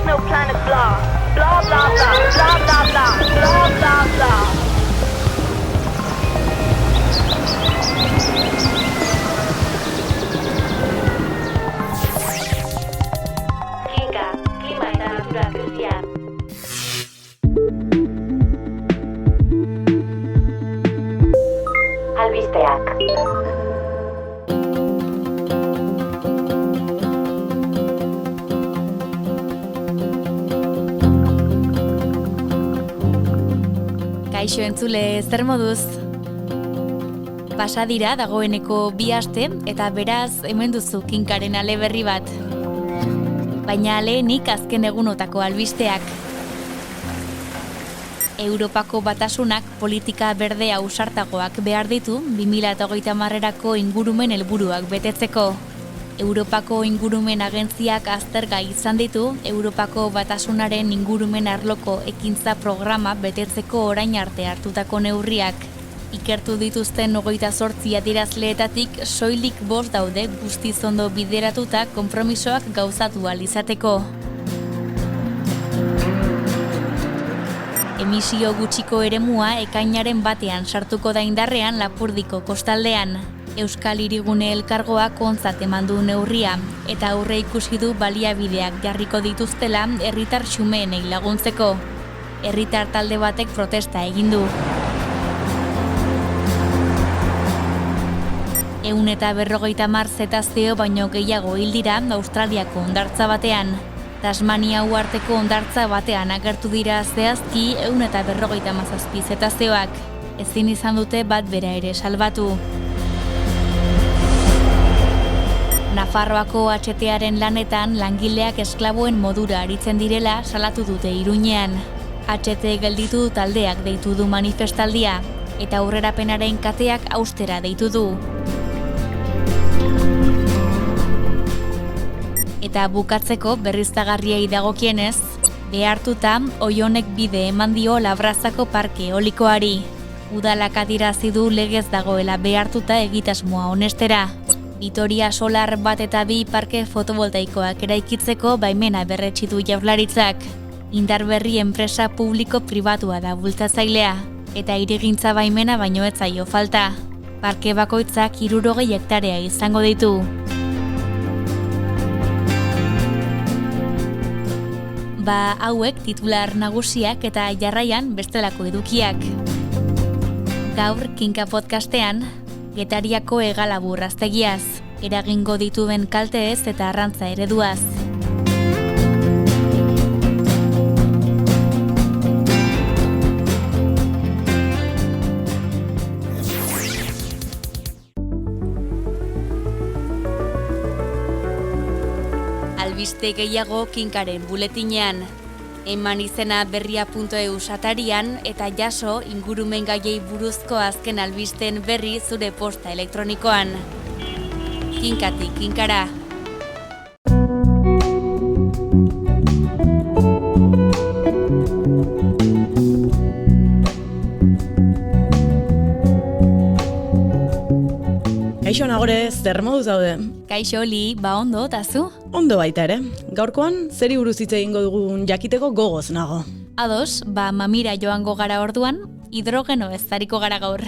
no planet blah. Blah, blah, blah, blah, blah, blah, blah, blah, blah. Kinka, klima eta natura krisia. Albisteak. Kaixo entzule, zer moduz? Pasa dira dagoeneko 2 aste eta beraz hemen duzu Kinkaren ale berri bat. Baina lehenik azken egunotako albisteak. Europako Batasunak politika berde ausartagoak behar ditu 2030erako ingurumen helburuak betetzeko. Europako ingurumen agentziak aztergai izan ditu Europako Batasunaren ingurumen arloko ekintza programa betetzeko orain arte hartutako neurriak. Ikertu dituzten 28 adierazleetatik soilik 5 daude guztiz ondo bideratuta konpromisoak gauzatu ahal izateko. Emisio gutxiko eremua ekainaren 1ean sartuko da indarrean Lapurdiko kostaldean. Euskal Hirigune Elkargoak ontzat eman du neurria eta aurre ikusi du baliabideak jarriko dituztela herritar xumeenei laguntzeko. Herritar talde batek protesta egin du. 150 zetazeo baino gehiago hil dira Australiako hondartza batean. Tasmania uharteko hondartza batean agertu dira zehazki 157 zetazeoak. Ezin izan dute bat bera ere salbatu. Nafarroako HTaren lanetan langileak esklaboen modura aritzen direla salatu dute Iruñean. HT gelditu taldeak deitu du manifestaldia eta aurrerapenaren kateak austera deitu du. Eta bukatzeko berriztagarriei dagokienez, behartuta Oionek bide eman dio Labrazako parke eolikoari. Udalak adierazi du legez dagoela behartuta egitasmoa onestera. Vitoria Solar 1 eta 2 parke fotovoltaikoak eraikitzeko baimena berretsi du Jaurlaritzak. Indarberri enpresa publiko-pribatua da bultzatzailea, eta hirigintza baimena baino ez zaio falta. Parke bakoitzak 60 hektarea izango ditu. Hauek titular nagusiak eta jarraian bestelako edukiak. Gaur Kinka podcastean, Getariako hegalabur aztegiaz, eragingo dituen kalteez eta arrantza ereduaz. Albiste gehiago Kinkaren buletinean. Eman izena berria.eus atarian eta jaso ingurumen gaiei buruzko azken albisten berri zure posta elektronikoan. Kinkatik Kinkara. Kaixo Nagore, zer moduz zaude? Kaixo Li, ondo, eta zu? Ondo baita ere. Gaurkoan, zeri buruz hitz egingo dugun jakiteko gogoz nago. Ados, mamira joango gara orduan, hidrogeno ez zariko gara gaur.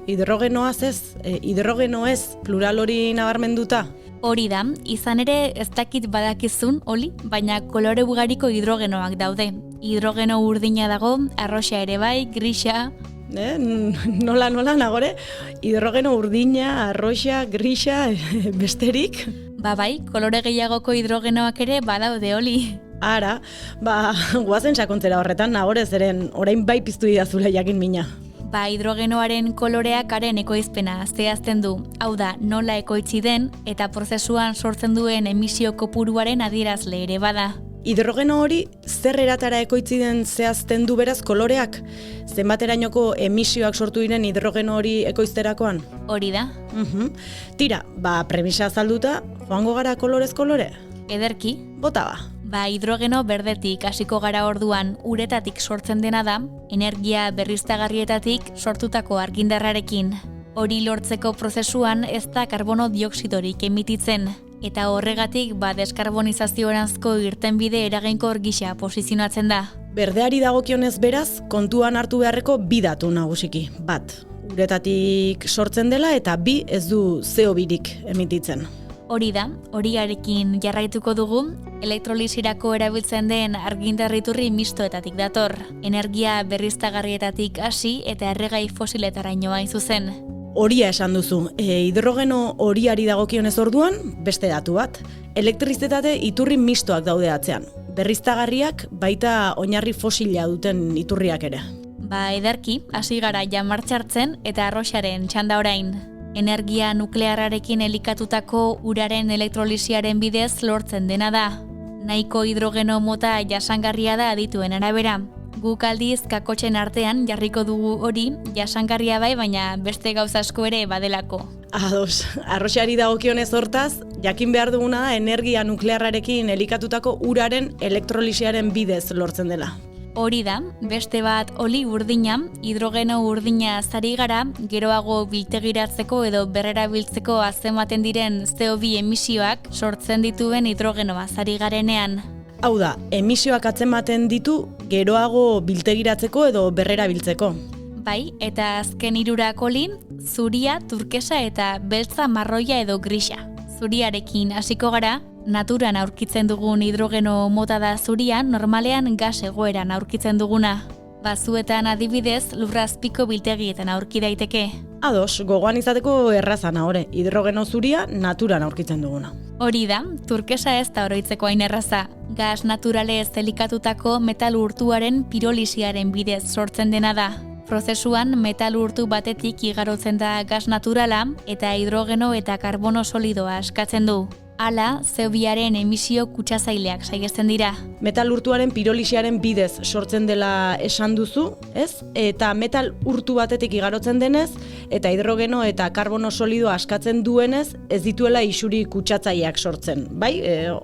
Hidrogenoaz ez, hidrogeno ez, plural hori nabarmenduta. Hori da, izan ere ez dakit badakizun, Oli, baina kolore ugariko hidrogenoak daude. Hidrogeno urdina dago, arroxa ere bai, grisa. Nola Nagore, hidrogeno urdina, arroxa, grisa, besterik? Bai, kolore gehiagoko hidrogenoak ere badaude, Oli. Ara, guazen sakontzera horretan, Nagore, zeren orain bai piztu didazula jakin mina. Hidrogenoaren koloreak haren ekoizpena zehazten du. Hau da, nola ekoitzi den eta prozesuan sortzen duen emisio kopuruaren adierazle ere bada. Hidrogeno hori zer eratara ekoitzi den zehazten du beraz koloreak? Zenbaterainoko emisioak sortu diren hidrogeno hori ekoizterakoan? Hori da. Tira, premisa azalduta, joango gara kolorez kolore? Ederki. Bota ba. Hidrogeno berdetik hasiko gara orduan uretatik sortzen dena da, energia berriztagarrietatik sortutako argindarrarekin. Hori lortzeko prozesuan ez da karbono dioksidorik emititzen. Eta horregatik deskarbonizazioarazko irtenbide eraginkor gisa posizionatzen da. Berdeari dagokionez beraz, kontuan hartu beharreko bi datu nagusiki. Bat, uretatik sortzen dela eta bi ez du CO2-rik emititzen. Hori da, horiarekin jarraituko dugu, elektrolisirako erabiltzen den argindarriturri mistoetatik dator. Energia berriztagarrietatik hasi eta erregai fosiletaraino hain zuzen. Horia esan duzu, hidrogeno horiari dagokionez orduan, beste datu bat. Elektrizitate iturri mistoak daude atzean. Berriztagarriak baita oinarri fosila duten iturriak ere. Ederki, hasi gara ja martxartzen eta arroxaren txanda orain. Energia nuklearrarekin elikatutako uraren elektrolisiaren bidez lortzen dena da. Nahiko hidrogeno mota jasangarria da adituen arabera. Guk aldiz kakotxen artean jarriko dugu hori jasangarria bai, baina beste gauza asko ere badelako. Ados, arroxari dagokionez hortaz, jakin behar duguna da energia nuklearrarekin elikatutako uraren elektrolisiaren bidez lortzen dela. Hori da, beste bat oli urdina, hidrogeno urdina zari gara, geroago biltegiratzeko edo berrerabiltzeko azematen diren CO2 emisioak sortzen dituen hidrogenoa zari garenean. Hau da, emisioak atzematen ditu geroago biltegiratzeko edo berrerabiltzeko. Bai, eta azken hirurak oli, zuria, turkesa eta beltza, marroia edo grisa. Zuriarekin hasiko gara, naturan aurkitzen dugun hidrogeno mota da zuria, normalean gas egoeran aurkitzen duguna. Bazuetan adibidez, lurrazpiko biltegietan aurki daiteke. Ados, gogoan izateko errazana hori, hidrogeno zuria naturan aurkitzen duguna. Hori da, turkesa ez da oroitzeko hain erraza. Gas naturalez elikatutako metal urtuaren pirolisiaren bidez sortzen dena da. Prozesuan metal urtu batetik igarotzen da gas naturala eta hidrogeno eta karbono solidoa askatzen du. Hala, CO2aren emisio kutsatzaileak saihesten dira. Metal urtuaren pirolisiaren bidez sortzen dela esan duzu, ez? Eta metal urtu batetik igarotzen denez, eta hidrogeno eta karbono solidoa askatzen duenez, ez dituela isuri kutsatzaileak sortzen. Bai,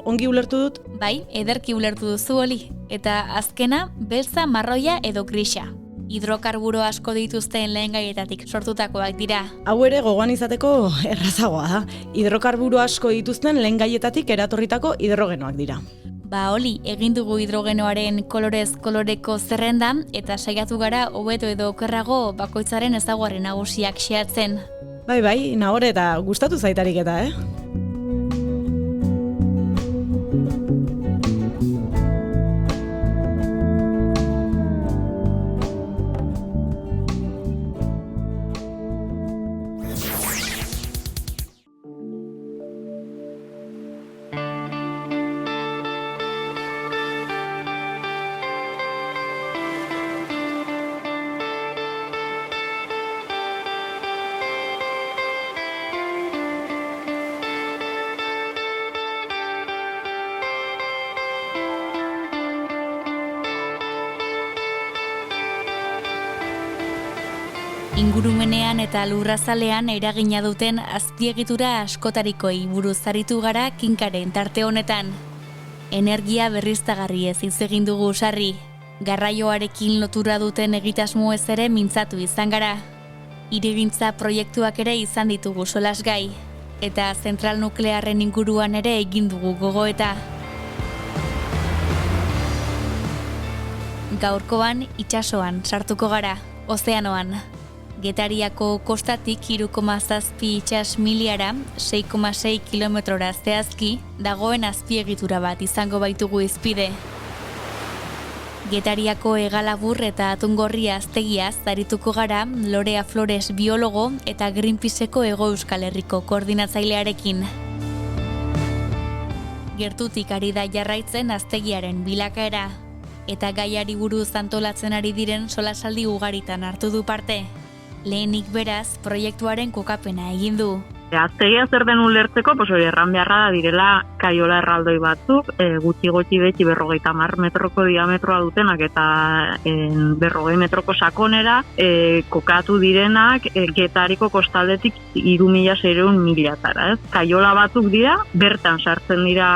ongi ulertu dut? Bai, ederki ulertu duzu hori. Eta azkena, beltza, marroia edo grisa. Hidrokarburo asko dituzten lehengaietatik sortutakoak dira. Hau ere gogoan izateko errazagoa da. Hidrokarburo asko dituzten lehengaietatik eratorritako hidrogenoak dira. Oli, egin dugu hidrogenoaren kolorez koloreko zerrenda eta saiatu gara hobeto edo okerrago bakoitzaren ezaugarri nagusiak xehatzen. Bai, Nahore, eta gustatu zaitarik eta, Ingurumenean eta lurrazalean eragina duten azpiegitura askotarikoi buruz aritu gara kinkaren tarte honetan. Energia berriztagarriez hitz egin dugu sarri. Garraioarekin lotura duten egitasmo ez ere mintzatu izan gara. Hirigintza proiektuak ere izan ditugu solasgai. Eta zentral nuklearren inguruan ere egin dugu gogoeta. Gaurkoan itsasoan sartuko gara, ozeanoan. Getariako kostatik 3,7 itsas miliara, 6,6 kilometrora zehazki, dagoen azpiegitura bat izango baitugu izpide. Getariako hegalabur eta atungorria aztegiaz arituko gara Lorea Flores biologo eta Greenpeaceko Hego Euskal Herriko koordinatzailearekin. Gertutik ari da jarraitzen aztegiaren bilakaera, eta gaiari buruz antolatzen ari diren solasaldi ugaritan hartu du parte. Lehenik beraz, proiektuaren kokapena egin du. Aztegia zer den ulertzeko, erran beharra da direla kaiola erraldoi batzuk, gutxi beti 50 metroko diametroa dutenak eta 40 metroko sakonera kokatu direnak Getariko kostaldetik 3.600 milatara. Kaiola batzuk dira, bertan sartzen dira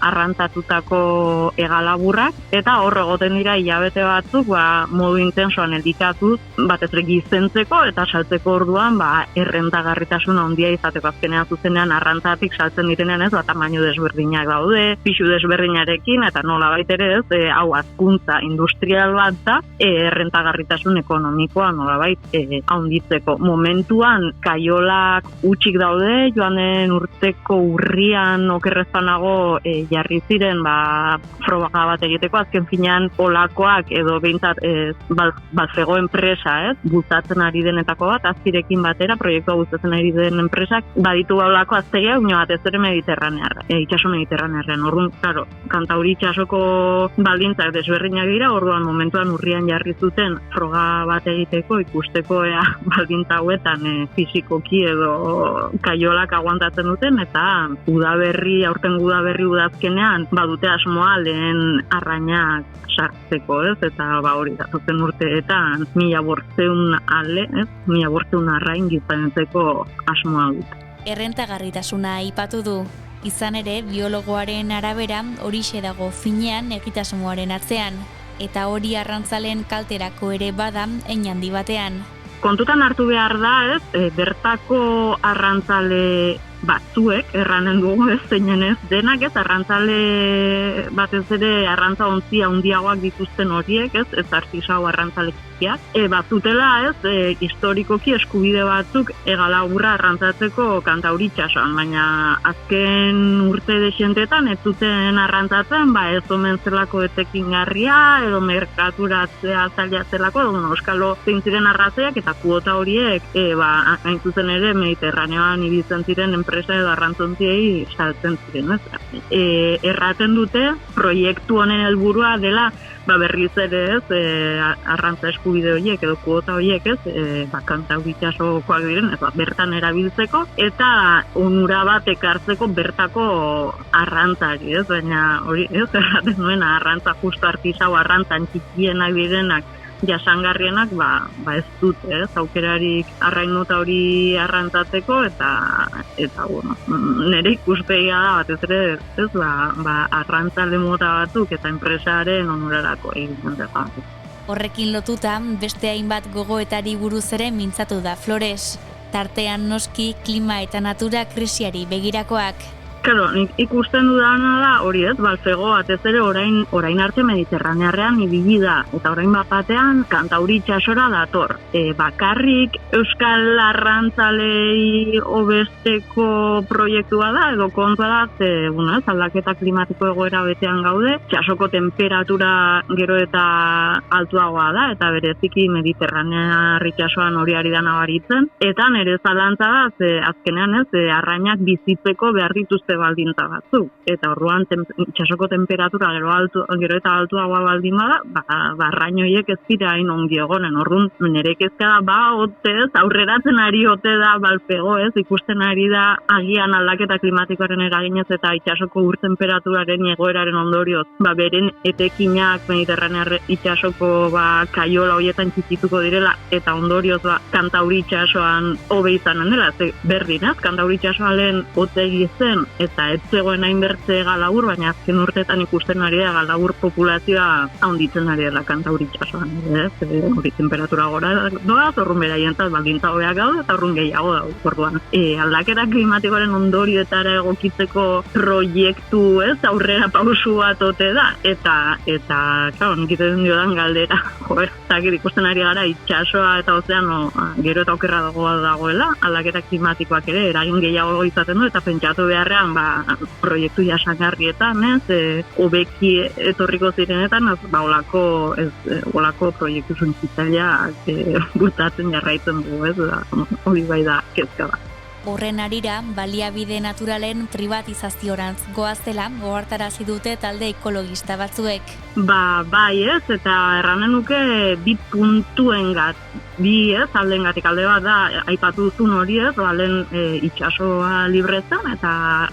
arrantzatutako hegalaburrak, eta hor egoten dira hilabete batzuk modu intensoan elikatuz, batez ere gizentzeko eta saltzeko orduan errentagarritasuna handia izateko. Azkenean zuzenean arrantzatik saltzen direnean tamaino desberdinak daude, pisu desberdinarekin, eta nolabait ere hau hazkuntza industrial bat da, errentagarritasun ekonomikoa nolabait handitzeko. Momentuan kaiolak utxik daude, joan den urteko urrian okerrezpanago jarri ziren froga bat egiteko, azken finean olakoak edo behintzat Balfego enpresa, bultzatzen ari denetako bat, azpirekin batera, proiektua bultzatzen ari den enpresak, baditu olako aztegia, unio batez ere itxaso mediterranearrean. Orduan, claro, Kantauri itxasoko baldintzak desberdinak dira, orduan momentuan urrian jarri zuten froga bat egiteko, ikusteko baldintza hauetan fisikoki edo kaiolak aguantatzen duten, eta aurten udaberri udazkenean badute asmoa lehen arrainak sartzeko, eta hori datozen urteetan 1.500 ale, 1.500 arrain gizanetzeko asmoa dut. Errentagarritasuna aipatu du. Izan ere, biologoaren arabera horixe dago finean egitasmoaren atzean, eta hori arrantzaleen kalterako ere bada hein handi batean. Kontutan hartu behar da, bertako arrantzale batzuek, erranen dugu zeinen denak, arrantzale batez ere arrantza ontzia handiagoak dituzten horiek, ez artisau arrantzalekiak, batzutela historikoki eskubide batzuk hegalaburra arrantzatzeko Kantauri itsasoan, baina azken urte desientetan ez zuten arrantzatzen, ez omen zelako etekingarria, edo merkaturatzea zaila zelako, edo euskalo zein ziren arrazoiak, eta kuota horiek, hain zuzen ere Mediterraneoan ibiltzen ziren enpresa edo arrantzontziei saltzen ziren. Erraten dute, proiektu honen helburua dela berriz ere arrantza eskubide horiek edo kuota horiek Kantauri itsasokoak diren, bertan erabiltzeko, eta onura bat ekartzeko bertako arrantzari, baina hori erraten duen arrantza justu artisau arrantzan txikienak direnak jasangarrienak ez dute, aukerarik arrainota hori arrantzatzeko, eta nire ikuspegia da batez ere arrantzale mota batzuk eta enpresaren onurarako egiten dira. Horrekin lotuta, beste hainbat gogoetari buruz ere mintzatu da Flores, tartean noski klima eta natura krisiari begirakoak. Claro, nik ikusten dudana da hori Balfego batez ere orain arte Mediterranearrean ibili da, eta orain batean Kantauri itsasora dator. Bakarrik Euskal arrantzalei hobesteko proiektua da, edo kontua da, aldaketa klimatiko egoera betean gaude, itsasoko temperatura gero eta altuagoa da, eta bereziki Mediterranear itsasoan hori ari da nabaritzen, eta nire zalantza da, azkenean arrainak bizitzeko behar dituzte baldintza batzuk, eta orduan itsasoko temperatura gero eta altuagoa baldin bada, arrain horiek ez dira hain ongi egonen. Orduan nire kezka da, aurreratzen ari ote da Balfego, ikusten ari da agian aldaketa klimatikoaren eraginez eta itsasoko ur temperaturaren egoeraren ondorioz, beren etekinak Mediterranear itsasoko kaiola horietan txikituko direla, eta ondorioz Kantauri itsasoan hobe izanen dela, berdin, Kantauri itsasoaren hotegi zen, eta ez zegoen hainbertze galabur, baina azken urteetan ikusten ari da galabur populazioa handitzen ari dela Kantauri itsasoan, hori temperatura gora doaz, orrun beraientzat baldintza hobeak gaude, eta orrun gehiago daude. Orduan, aldaketa klimatikoaren ondorioetara egokitzeko proiektu, aurrera pausu bat ote da, eta claro, nik iten diodan galdera, ikusten ari gara itsasoa eta ozeano gero eta okerra dagoela, aldaketa klimatikoak ere eragin gehiago izaten du, eta pentsatu beharrean proiektu jasangarrietan, hobeki etorriko zirenetan, olako proiektu suntsitzaileak bultatzen jarraitzen dugu, hori bai da kezka da. Horren arira, baliabide naturalen privatizazioarantz goazela gohartarazi dute talde ekologista batzuek. Bai ez, eta erranen nuke bi puntuengat, aldengatik alde bat da, aipatu duzun hori ez, lehen itxasoa libretzen, eta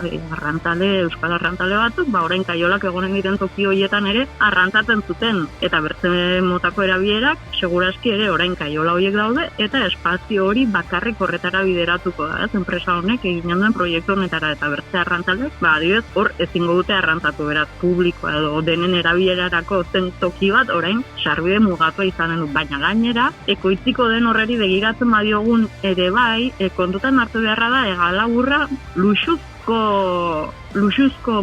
euskal arrantzale batzuk, orain kaiolak egonen diren toki horietan ere arrantzatzen zuten, eta bertze motako erabierak, seguraski ere orain kaiola horiek daude, eta espazio hori bakarrik horretara bideratuko da, ez, enpresa honek egin duen proiektu honetara, eta bertze arrantzalek, adibidez, hor ezingo dute arrantzatu, beraz, publikoa edo denen erabierarako zen toki bat, orain sarbide mugatua izanen du, baina gainera, ekoitziko den horreri begiratzen badiogun ere bai, kontutan hartu beharra da, egalaburra luxuzko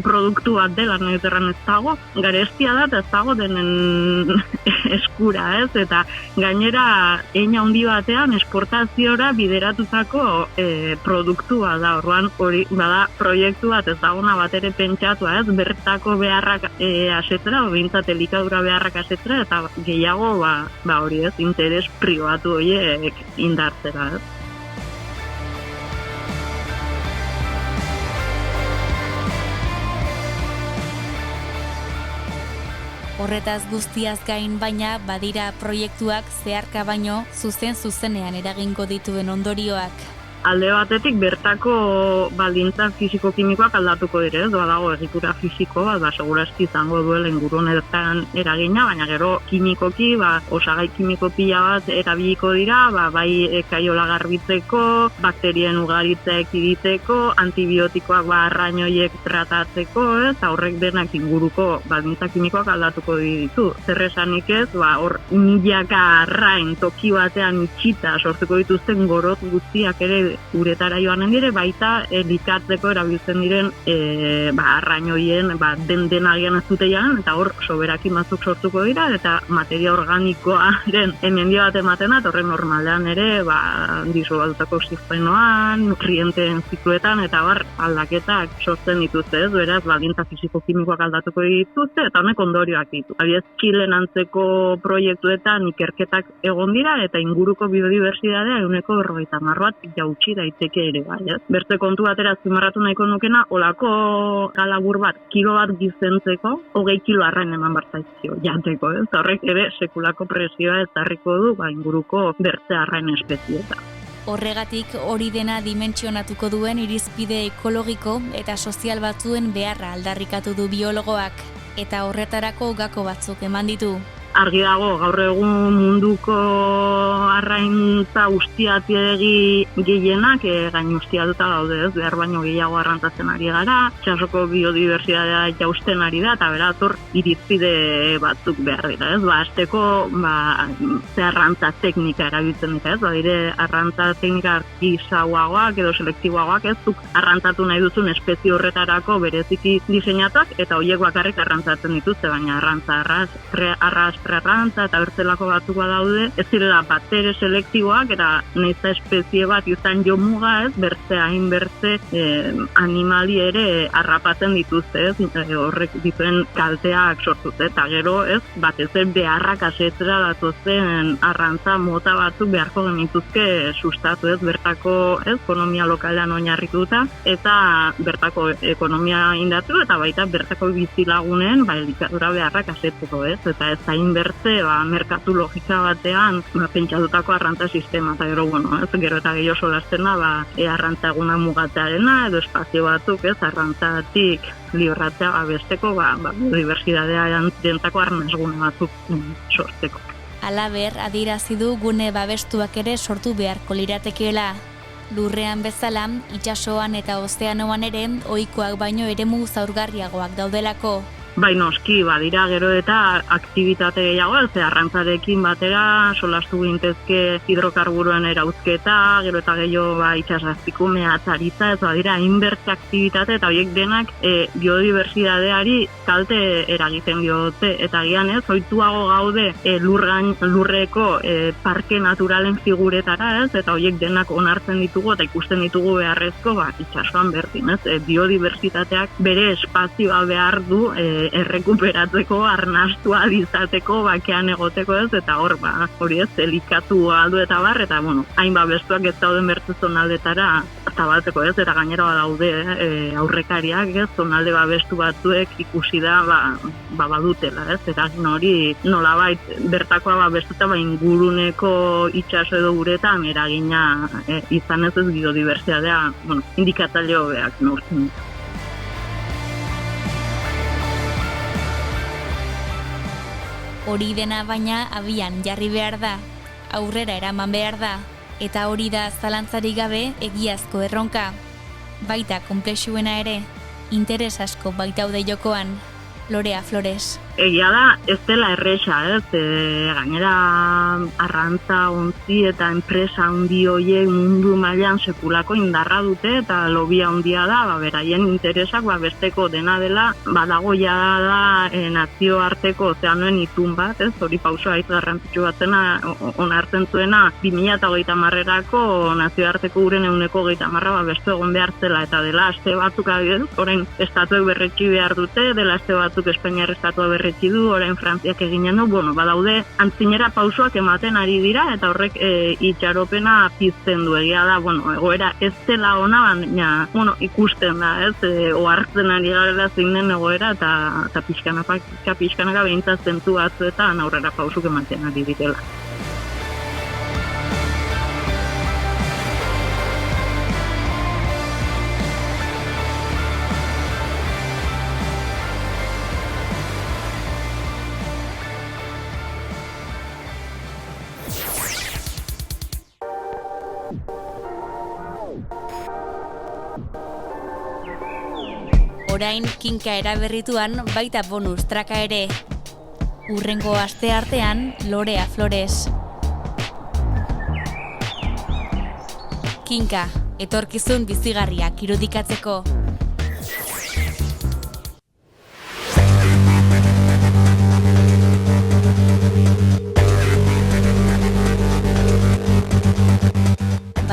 produktu bat dela, nahi duterran ez dago, garestia da, eta ez dago denen eskura, ez? Eta gainera, eina handi batean, esportaziora bideratutako produktua da, orduan hori bada proiektu bat, ez dagona bat ere pentsatua, ez? Bertako beharrak asetzera, bintzat elikadura beharrak asetzera, eta gehiago, hori ez, interes pribatu horiek indartzera, ez? Horretaz guztiaz gain baina badira proiektuak zeharka baino zuzenean eragingo dituen ondorioak. Alde batetik bertako baldintza fisiko-kimikoak aldatuko dire, ez dago egitura fisiko bat, segurazki izango duela ingurunetan eragina, baina gero kimikoki, osagai kimiko pila bat erabiliko dira, bai kaiola garbitzeko, bakterien ugaritzea ekiditeko, antibiotikoak arrainoiek tratatzeko, ez, horrek denak inguruko baldintza kimikoak aldatuko ditu. Zer esanik ez, hor milaka arrain toki batean itxita sortuko dituzten gorot guztiak ere uretara joanen dire, baita elikatzeko erabiltzen diren arrainoien den-agian ez dute jaen, eta hor soberakin batzuk sortuko dira, eta materia organikoaren emendio bat ematen da, horren normalean ere disolbatutako oxigenoan, nutrienteen zikluetan, eta aldaketak sortzen dituzte, ez, beraz, baldintza fisiko-kimikoak aldatuko dituzte, eta honek ondorioak ditu. Abiez, Txilen antzeko proiektuetan ikerketak egon dira, eta inguruko biodibertsitatea 40% bat jautsi daiteke ere, bai, ez? Bertze kontu batera azpimarratu nahiko nukena, olako galabur bat, kilo bat gizentzeko, 20 kilo arrain eman barzaizkio, jateko, ez? Horrek ere sekulako presioa ezarriko du, inguruko bertze arrain espezietan. Horregatik hori dena dimentsionatuko duen irizpide ekologiko eta sozial batzuen beharra aldarrikatu du biologoak, eta horretarako gako batzuk eman ditu. Argi dago, gaur egun munduko arraintza ustiatiegi gehienak gain ustiatuta daude, ez, behar baino gehiago arrantzatzen ari gara, txasoko biodibertsitatea jausten ari da, eta beraz hor irizpide batzuk behar dira, ez, azteko ze arrantza teknika erabiltzen dira, ez, dire arrantza teknika artisauagoak edo selektiboagoak, ez, zuk arrantzatu nahi duzun espezie horretarako bereziki diseinatuak, eta horiek bakarrik arrantzatzen dituzte, baina arrantza arrantza eta bertzelako batzuk daude, ez direla batere selektiboak, eta neiza espezie bat izan jo muga, ez, hain bertze animali ere harrapatzen dituzte, ez, horrek dituen kalteak sortuz, eta gero, ez, batez beharrak asetzera datozen arrantza mota batzuk beharko genituzke sustatu, ez, bertako ekonomia lokalean oinarrituta, eta bertako ekonomia indatu, eta baita bertako bizilagunen elikadura beharrak asetzeko, ez, eta ez hain bertze, merkatu logika batean, pentsatutako arrantza sistema, eta gero, gero eta gehiago solasten da, arrantza eguna mugatzearena, edo espazio batzuk, ez, arrantzatik libratzea besteko, biodibertsitatea dentako arnasgune batzuk sortzeko. Halaber, adierazi du gune babestuak ere sortu beharko liratekeela. Lurrean bezala, itsasoan eta ozeanoan ere, ohikoak baino eremu zaurgarriagoak daudelako. Bai, noski, badira gero eta aktibitate gehiago, ze arrantzarekin batera solastu gintezke hidrokarburoen erauzketa, gero eta gehiago itxasazpiko mehatzaritza, ez badira inbertze aktibitate, eta horiek denak biodibertsitateari kalte eragiten diote, eta gian ez, ohituago gaude lurreko parke naturalen figuretara, ez, eta horiek denak onartzen ditugu eta ikusten ditugu beharrezko, itxasoan berdin, ez, biodibertsitateak bere espazioa behar du errekuperatzeko, arnastua izateko, bakean egoteko, ez, eta hori ez, elikatu aldu eta eta hain babestuak ez dauden bertze zonaldetara zabaltzeko, ez, eta gainera badaude aurrekariak, ez, zonalde babestu batzuek ikusi da badutela, ez, eragin hori nolabait bertakoa babestuta inguruneko itsaso edo uretan eragina izan ez biodibertsitatea, indikatzaile hobeak neurtzen. Hori dena baina abian jarri behar da, aurrera eraman behar da, eta hori da zalantzarik gabe egiazko erronka. Baita konplexuena ere, interes asko baitaude jokoan. Lorea Flores. Egia da, ez dela erresa, ez? Gainera arrantza, ontzi eta enpresa handi horiek mundu mailan sekulako indarra dute eta lobia handia da, beraien interesak besteko dena dela, badago ja da nazioarteko ozeanoen itun bat, ez? Hori pausoa aiz garrantzitsu batzena onartzen zuena 2030erako nazioarteko uren 130 beste egon behar zela eta dela aste batzuk adibidez, orain estatuek berretsi behar dute, dela aste batzuk Espainiar estatua berretsi du, orain Frantziak eginen du, badaude antzinera pausoak ematen ari dira eta horrek itxaropena pizten du. Egia da, egoera ez dela ona, baina ikusten da, ez, ohartzen ari garela zein den egoera eta pixkanaka behintzat zentu batzuetan aurrera pausuk ematen ari direla. Orain kinka eraberrituan baita bonus traka ere. Hurrengo asteartean Lorea Flores. Kinka, etorkizun bizigarriak irudikatzeko.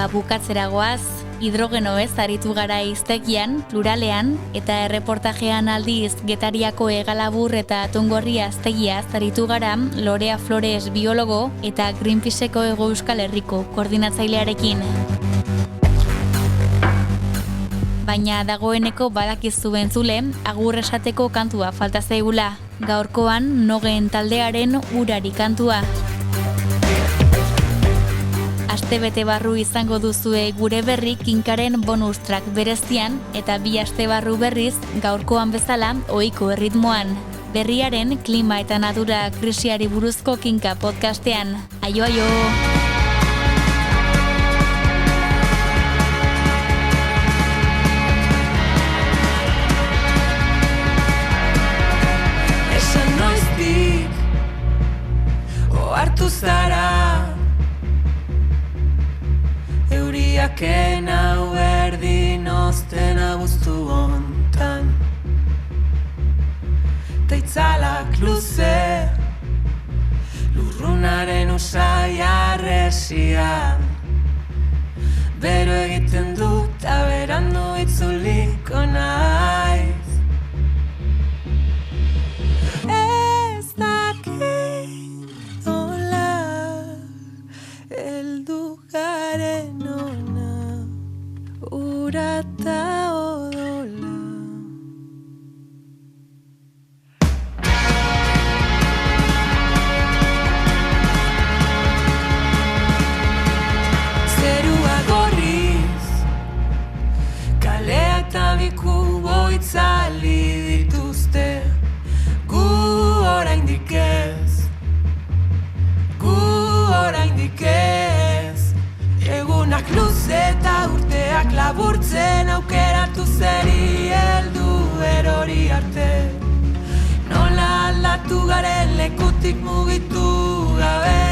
Bukatzera goaz, hidrogenoez aritu gara hiztegian, pluralean, eta erreportajean aldiz Getariako Hegalabur eta Atongorri aztegiaz aritu gara Lorea Flores biologo eta Greenpeaceko Hego Euskal Herriko koordinatzailearekin. Baina dagoeneko badakizu entzule, agur esateko kantua falta zaigula. Gaurkoan Nogen taldearen Urari kantua. Astebete barru izango duzue gure berri kinkaren bonus track berezian eta 2 aste barru berriz gaurkoan bezala ohiko erritmoan. Berriaren klima eta natura krisiari buruzko kinka podcastean. Aio, aio! Esan noiztik ohartu zara Euriaken hau berdin ozten abuztu hontan Teitzalak luze Lurrunaren usai arresian Bero egiten dut eta berandu itzuliko naiz Ez dakit nola heldu garen ona ura eta odola Zerua gorriz kalea eta bikubo itzali dituzte gu oraindik ez Egunak luze eta urteak laburtzen aukeratu zeri heldu erori arte Nola aldatu garen lekutik mugitu gabe